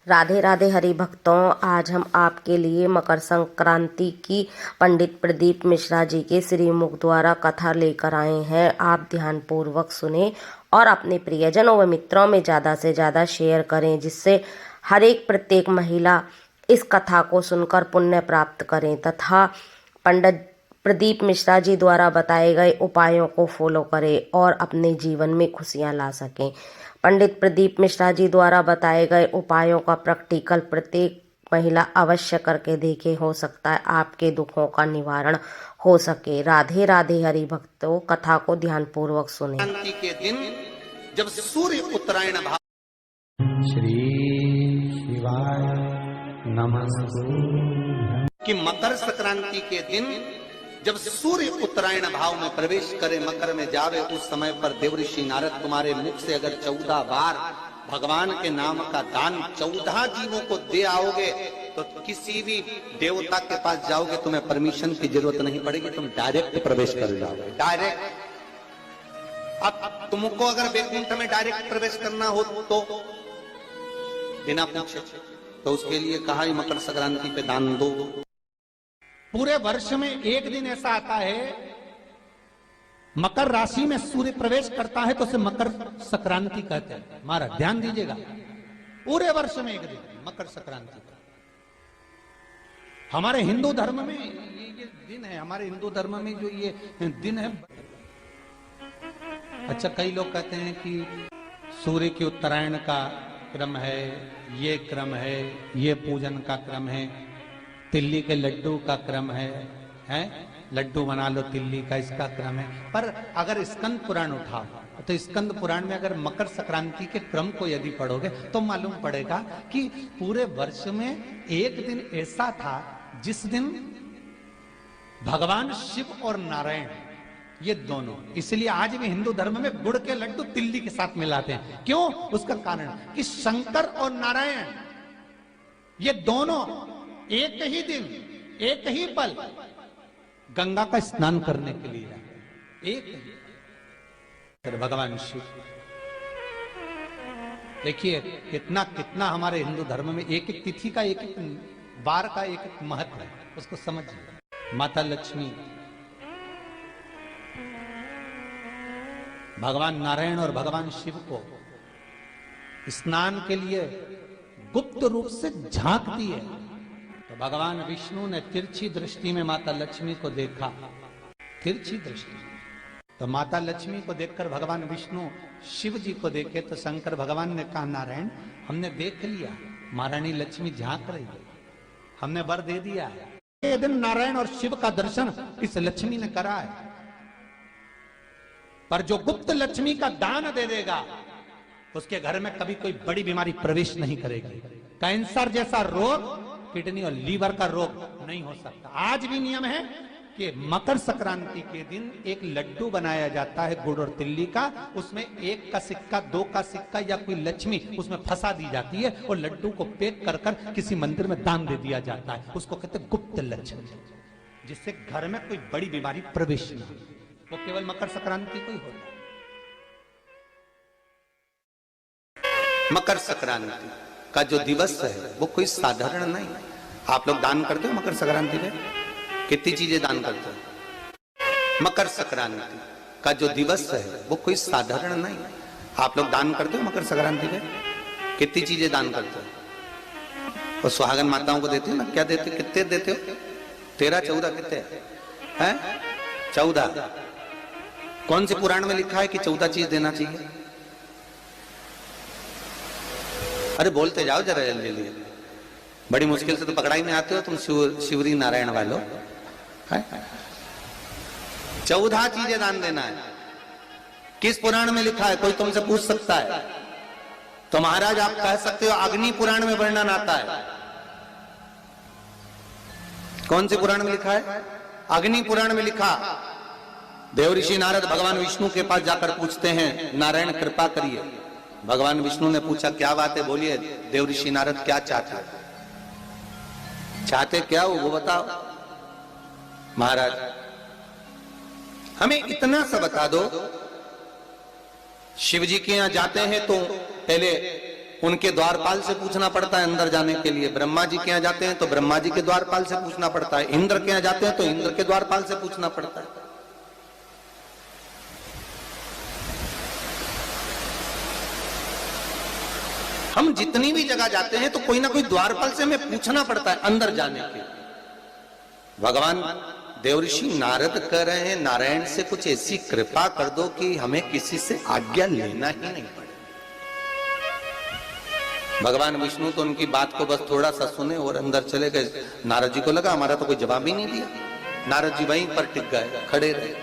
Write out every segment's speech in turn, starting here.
राधे राधे हरि भक्तों, आज हम आपके लिए मकर संक्रांति की पंडित प्रदीप मिश्रा जी के श्रीमुख द्वारा कथा लेकर आए हैं। आप ध्यान पूर्वक सुने और अपने प्रियजनों व मित्रों में ज़्यादा से ज़्यादा शेयर करें, जिससे हर एक प्रत्येक महिला इस कथा को सुनकर पुण्य प्राप्त करें तथा पंडित प्रदीप मिश्रा जी द्वारा बताए गए उपायों को फॉलो करें और अपने जीवन में खुशियां ला सकें। पंडित प्रदीप मिश्रा जी द्वारा बताए गए उपायों का प्रैक्टिकल प्रत्येक महिला अवश्य करके देखे, हो सकता है आपके दुखों का निवारण हो सके। राधे राधे हरि भक्तों, कथा को ध्यान पूर्वक सुने। संक्रांति के दिन जब सूर्य उत्तरायण भाव श्री शिवाय नमस्तुभ्यं कि मकर संक्रांति के दिन जब सूर्य उत्तरायण भाव में प्रवेश करे, मकर में जावे, उस समय पर देवऋषि नारद तुम्हारे मुख से अगर 14 बार भगवान के नाम का दान 14 जीवों को दे आओगे तो किसी भी देवता के पास जाओगे, तुम्हें परमिशन की जरूरत नहीं पड़ेगी, तुम डायरेक्ट प्रवेश कर जाओगे। डायरेक्ट। अब तुमको अगर वैकुंठ में डायरेक्ट प्रवेश करना हो तो बिना पूछे, तो उसके लिए कहा ही मकर संक्रांति पे दान दो। पूरे वर्ष में एक दिन ऐसा आता है, मकर राशि में सूर्य प्रवेश करता है तो उसे मकर संक्रांति कहते हैं। महाराज ध्यान दीजिएगा, पूरे वर्ष में एक दिन मकर संक्रांति का। हमारे हिंदू धर्म में ये दिन है, हमारे हिंदू धर्म में जो ये दिन है। अच्छा, कई लोग कहते हैं कि सूर्य के उत्तरायण का क्रम है, ये क्रम है, ये पूजन का क्रम है, तिल्ली के लड्डू का क्रम है, लड्डू बना लो तिल्ली का, इसका क्रम है। पर अगर स्कंद पुराण उठाओ तो स्कंद पुराण में अगर मकर संक्रांति के क्रम को यदि पढ़ोगे तो मालूम पड़ेगा कि पूरे वर्ष में एक दिन ऐसा था जिस दिन भगवान शिव और नारायण, ये दोनों, इसलिए आज भी हिंदू धर्म में गुड़ के लड्डू तिल्ली के साथ मिलाते हैं। क्यों? उसका कारण कि शंकर और नारायण ये दोनों एक ही दिन, एक ही पल गंगा का स्नान करने के लिए आए। एक ही फिर भगवान शिव, देखिए कितना कितना हमारे हिंदू धर्म में एक एक तिथि का, एक एक बार का एक एक महत्व है, उसको समझिए। माता लक्ष्मी, भगवान नारायण और भगवान शिव को स्नान के लिए गुप्त रूप से झांकती है, तो भगवान विष्णु ने तिरछी दृष्टि में माता लक्ष्मी को देखा, तिरछी दृष्टि। तो माता लक्ष्मी को देखकर भगवान विष्णु शिव जी को देखे तो शंकर भगवान ने कहा, नारायण हमने देख लिया, महारानी लक्ष्मी झांक रही है, हमने वर दे दिया है। ये दिन नारायण और शिव का दर्शन इस लक्ष्मी ने करा है। पर जो गुप्त लक्ष्मी का दान दे देगा उसके घर में कभी कोई बड़ी बीमारी प्रवेश नहीं करेगी। कैंसर जैसा रोग, किडनी और लीवर का रोग नहीं हो सकता। आज भी नियम है कि मकर संक्रांति के दिन एक लड्डू बनाया जाता है गुड़ और तिल्ली का, उसमें 1 का सिक्का, 2 का सिक्का या कोई लक्ष्मी उसमें फंसा दी जाती है और लड्डू को पैक कर कर किसी मंदिर में दान दे दिया जाता है। उसको कहते हैं गुप्त लक्ष्मी, जिससे घर में कोई बड़ी बीमारी प्रवेश न हो। वो केवल मकर संक्रांति को ही होता है। मकर संक्रांति का जो दिवस है वो कोई साधारण नहीं। आप लोग दान करते हो मकर संक्रांति में? कितनी चीजें दान करते हो? मकर संक्रांति का जो दिवस है वो कोई साधारण नहीं। आप लोग दान करते हो मकर संक्रांति में? कितनी चीजें दान करते हो? और सुहागन माताओं को देते हो ना? क्या देते, कितने देते हो? 13, 14 कितने हैं? 14। कौन से पुराण में लिखा है कि 14 चीज देना चाहिए? अरे बोलते जाओ जरा जल्दी जल्दी, बड़ी मुश्किल से तो पकड़ाई में आते हो तुम शिवरी नारायण वालों। 14 चीजें दान देना है। किस पुराण में लिखा है? कोई तुमसे पूछ सकता है तो महाराज आप कह सकते हो अग्नि पुराण में वर्णन आता है। कौन से पुराण में लिखा है? अग्नि पुराण में लिखा। देवऋषि नारद भगवान विष्णु के पास जाकर पूछते हैं, नारायण कृपा करिए। भगवान विष्णु ने पूछा, क्या बात है, बोलिए देवऋषि नारद क्या चाहते, चाहते क्या हो वो बताओ। महाराज हमें इतना सा बता दो, शिव जी के यहां जाते हैं तो पहले उनके द्वारपाल से पूछना पड़ता है अंदर जाने के लिए। ब्रह्मा जी के यहाँ जाते हैं तो ब्रह्मा जी के द्वारपाल से पूछना पड़ता है, इंद्र के यहाँ जाते हैं तो इंद्र के द्वारपाल से पूछना पड़ता है। हम जितनी भी जगह जाते हैं तो कोई ना कोई द्वारपाल से हमें पूछना पड़ता है अंदर जाने के लिए। भगवान देवऋषि नारद कह रहे हैं, नारायण से कुछ ऐसी कृपा कर दो कि हमें किसी से आज्ञा लेना ही नहीं पड़े। भगवान विष्णु तो उनकी बात को बस थोड़ा सा सुने और अंदर चले गए। नारद जी को लगा हमारा तो कोई जवाब ही नहीं दिया। नारद जी वहीं पर टिक गए, खड़े रहे,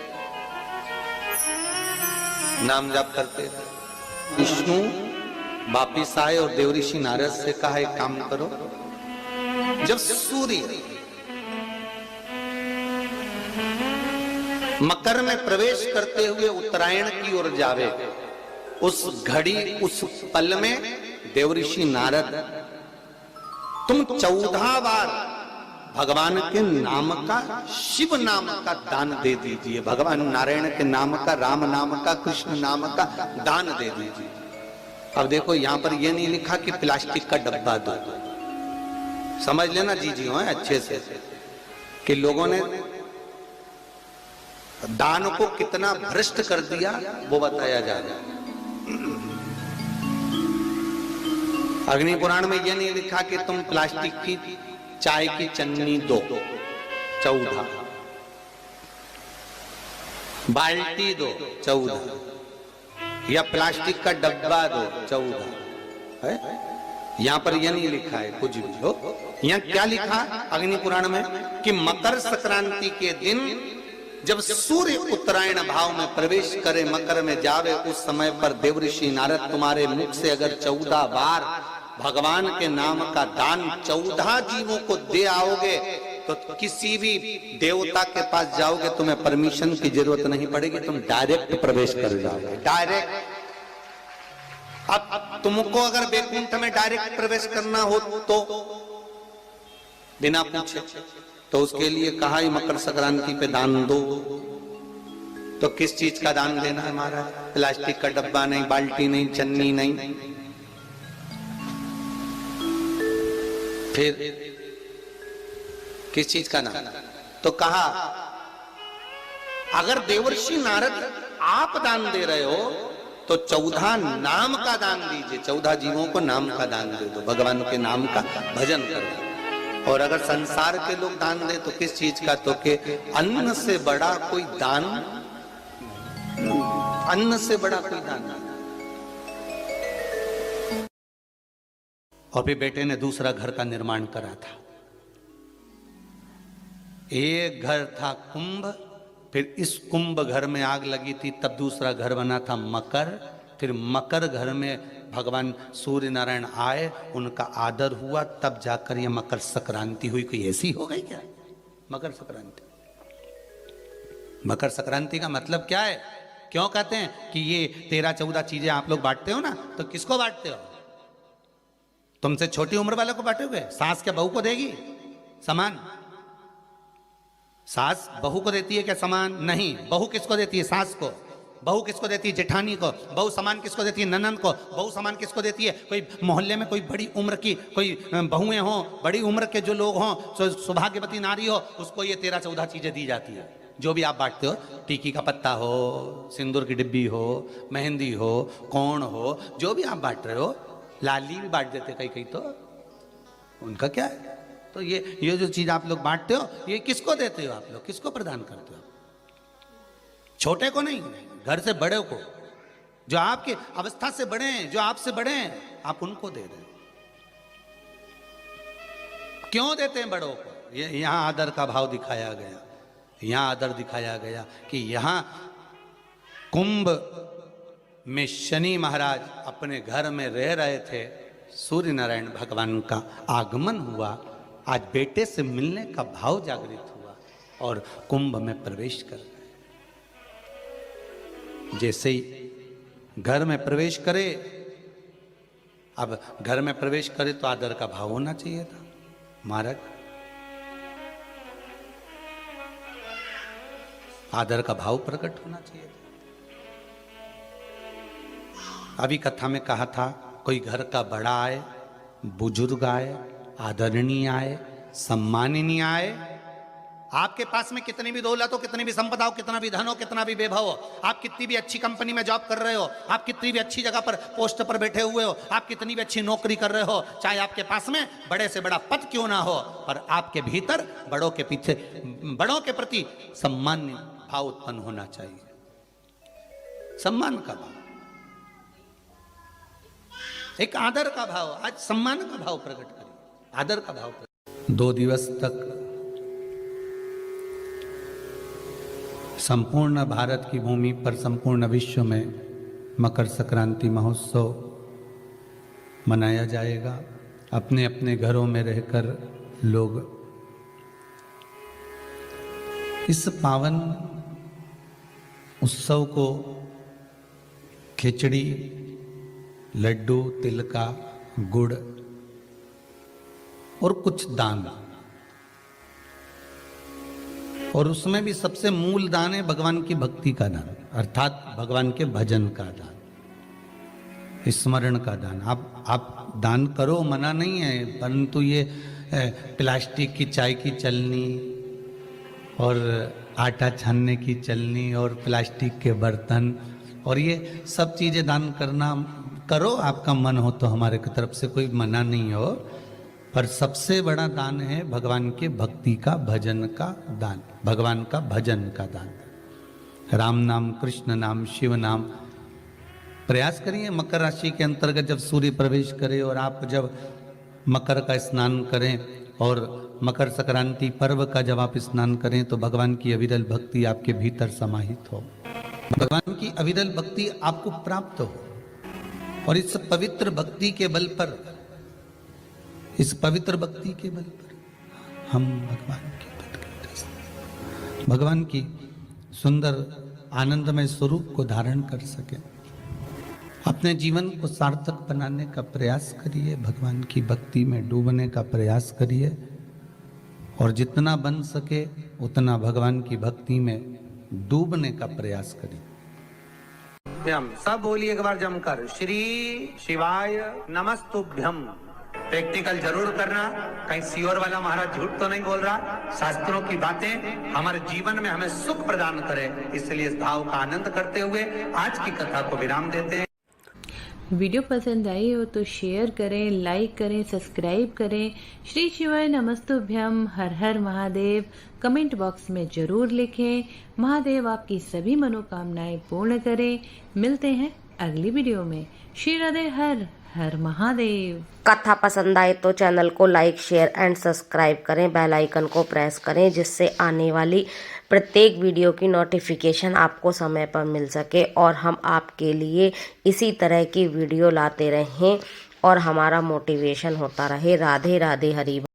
नाम जाप करते रहे। विष्णु वापिस आए और देवऋषि नारद से कहा एक काम करो, जब सूर्य मकर में प्रवेश करते हुए उत्तरायण की ओर जावे, उस घड़ी उस पल में देवऋषि नारद तुम 14 बार भगवान के नाम का, शिव नाम का दान दे दीजिए। भगवान नारायण के नाम का, राम नाम का, कृष्ण नाम का दान दे दीजिए। अब देखो यहां पर यह नहीं लिखा कि प्लास्टिक का डब्बा दो, समझ लेना जी हो अच्छे से, कि लोगों ने दान को कितना भ्रष्ट कर दिया वो बताया जा रहा है। अग्नि पुराण में यह नहीं लिखा कि तुम प्लास्टिक की चाय की चन्नी दो 14, बाल्टी दो 14, या प्लास्टिक का डब्बा दो 14 है। यहां पर यह नहीं लिखा है कुछ भी हो। यहां क्या लिखा अग्नि पुराण में कि मकर संक्रांति के दिन जब सूर्य उत्तरायण भाव में प्रवेश करे, मकर में जावे, उस समय पर देवऋषि नारद तुम्हारे मुख से अगर 14 बार भगवान के नाम का दान 14 जीवों को दे आओगे तो किसी भी देवता के पास जाओगे, तुम्हें परमिशन की जरूरत नहीं पड़ेगी, तुम डायरेक्ट प्रवेश कर जाओगे, डायरेक्ट। अब तुमको अगर वैकुंठ में डायरेक्ट प्रवेश करना हो तो बिना पूछे, तो उसके लिए कहा ही मकर संक्रांति पे दान दो। तो किस चीज का दान देना है हमारा? प्लास्टिक का डब्बा नहीं, बाल्टी नहीं, चन्नी नहीं, फिर किस चीज का नाम? तो कहा अगर देवर्षि नारद आप दान दे रहे हो तो 14 नाम का दान दीजिए, 14 जीवों को नाम का दान दे दो, भगवान के नाम का भजन करो। और अगर संसार के लोग दान दे तो किस चीज का? तो के अन्न से बड़ा कोई दान, अन्न से बड़ा कोई दान नहीं। और फिर बेटे ने दूसरा घर का निर्माण करा था। एक घर था कुंभ, फिर इस कुंभ घर में आग लगी थी, तब दूसरा घर बना था मकर। फिर मकर घर में भगवान सूर्य नारायण आए, उनका आदर हुआ, तब जाकर ये मकर संक्रांति हुई। कोई ऐसी हो गई क्या मकर संक्रांति? मकर संक्रांति का मतलब क्या है? क्यों कहते हैं कि ये 13-14 चीजें आप लोग बांटते हो ना, तो किसको बांटते हो? तुमसे छोटी उम्र वाले को बांटोगे? सास क्या बहू को देगी सामान? सास बहू को देती है क्या सामान? नहीं। बहू किसको देती है? सास को। बहू किसको देती है? जेठानी को। बहू सामान किसको देती है? ननन को। बहू सामान किसको देती है? कोई मोहल्ले में कोई बड़ी उम्र की कोई बहुएं हो, बड़ी उम्र के जो लोग हों, सौभाग्यवती नारी हो, उसको ये 13-14 चीजें दी जाती है। जो भी आप बांटते हो, टीकी का पत्ता हो, सिंदूर की डिब्बी हो, मेहंदी हो, कोण हो, जो भी आप बांट रहे हो, लाली भी बांट देते कई तो उनका क्या है? तो ये जो चीज आप लोग बांटते हो, ये किसको देते हो आप लोग? किसको प्रदान करते हो? छोटे को नहीं, घर से बड़े को, जो आपके अवस्था से बड़े हैं, जो आपसे बड़े हैं, आप उनको दे दें। क्यों देते हैं बड़ों को? ये यहां आदर का भाव दिखाया गया, यहां आदर दिखाया गया कि यहां कुंभ में शनि महाराज अपने घर में रह रहे थे, सूर्य नारायण भगवान का आगमन हुआ, आज बेटे से मिलने का भाव जागृत हुआ और कुंभ में प्रवेश कर गए। जैसे ही घर में प्रवेश करे, अब घर में प्रवेश करे तो आदर का भाव होना चाहिए था महाराज, आदर का भाव प्रकट होना चाहिए था। अभी कथा में कहा था, कोई घर का बड़ा आए, बुजुर्ग आए, आदरणीय आए, सम्माननीय आए, आपके पास में कितनी भी दौलत हो, कितनी भी संपदा हो, कितना भी धन हो, कितना भी वैभव हो, आप कितनी भी अच्छी कंपनी में जॉब कर रहे हो, आप कितनी भी अच्छी जगह पर पोस्ट पर बैठे हुए हो, आप कितनी भी अच्छी नौकरी कर रहे हो, चाहे आपके पास में बड़े से बड़ा पद क्यों ना हो, पर आपके भीतर बड़ों के पीछे, बड़ों के प्रति सम्मान भाव उत्पन्न होना चाहिए। सम्मान का भाव, एक आदर का भाव, आज सम्मान का भाव प्रकट करिए, आदर का भाव प्रकट। 2 दिवस तक संपूर्ण भारत की भूमि पर, संपूर्ण विश्व में मकर संक्रांति महोत्सव मनाया जाएगा। अपने अपने घरों में रहकर लोग इस पावन उत्सव को खिचड़ी, लड्डू, तिल का, गुड़ और कुछ दान, और उसमें भी सबसे मूल दान है भगवान की भक्ति का दान, अर्थात भगवान के भजन का दान, स्मरण का दान। आप दान करो, मना नहीं है, परंतु ये प्लास्टिक की चाय की चलनी और आटा छानने की चलनी और प्लास्टिक के बर्तन और ये सब चीजें दान करना करो, आपका मन हो तो, हमारे की तरफ से कोई मना नहीं हो, पर सबसे बड़ा दान है भगवान के भक्ति का, भजन का दान, भगवान का भजन का दान। राम नाम, कृष्ण नाम, शिव नाम। प्रयास करिए मकर राशि के अंतर्गत जब सूर्य प्रवेश करे और आप जब मकर का स्नान करें और मकर संक्रांति पर्व का जब आप स्नान करें तो भगवान की अविरल भक्ति आपके भीतर समाहित हो, भगवान की अविरल भक्ति आपको प्राप्त हो, और इस पवित्र भक्ति के बल पर, इस पवित्र भक्ति के बल पर हम भगवान की सुंदर आनंदमय स्वरूप को धारण कर सके। अपने जीवन को सार्थक बनाने का प्रयास करिए, भगवान की भक्ति में डूबने का प्रयास करिए, और जितना बन सके उतना भगवान की भक्ति में डूबने का प्रयास करिए। सब बोलिए एक बार जमकर, श्री शिवाय नमस्तुभ्यम। प्रैक्टिकल जरूर करना, कहीं सियोर वाला महाराज झूठ तो नहीं बोल रहा। शास्त्रों की बातें हमारे जीवन में हमें सुख प्रदान करे, इसलिए इस भाव का आनंद करते हुए आज की कथा को विराम देते हैं। वीडियो पसंद आई हो तो शेयर करें, लाइक करें, सब्सक्राइब करें। श्री शिवाय नमस्तुभ्यम, हर हर महादेव कमेंट बॉक्स में जरूर लिखें। महादेव आपकी सभी मनोकामनाएं पूर्ण करें। मिलते हैं अगली वीडियो में। श्री राधे, हर हर महादेव। कथा पसंद आए तो चैनल को लाइक, शेयर एंड सब्सक्राइब करें, बेल आइकन को प्रेस करें, जिससे आने वाली प्रत्येक वीडियो की नोटिफिकेशन आपको समय पर मिल सके और हम आपके लिए इसी तरह की वीडियो लाते रहें और हमारा मोटिवेशन होता रहे। राधे राधे, हरि।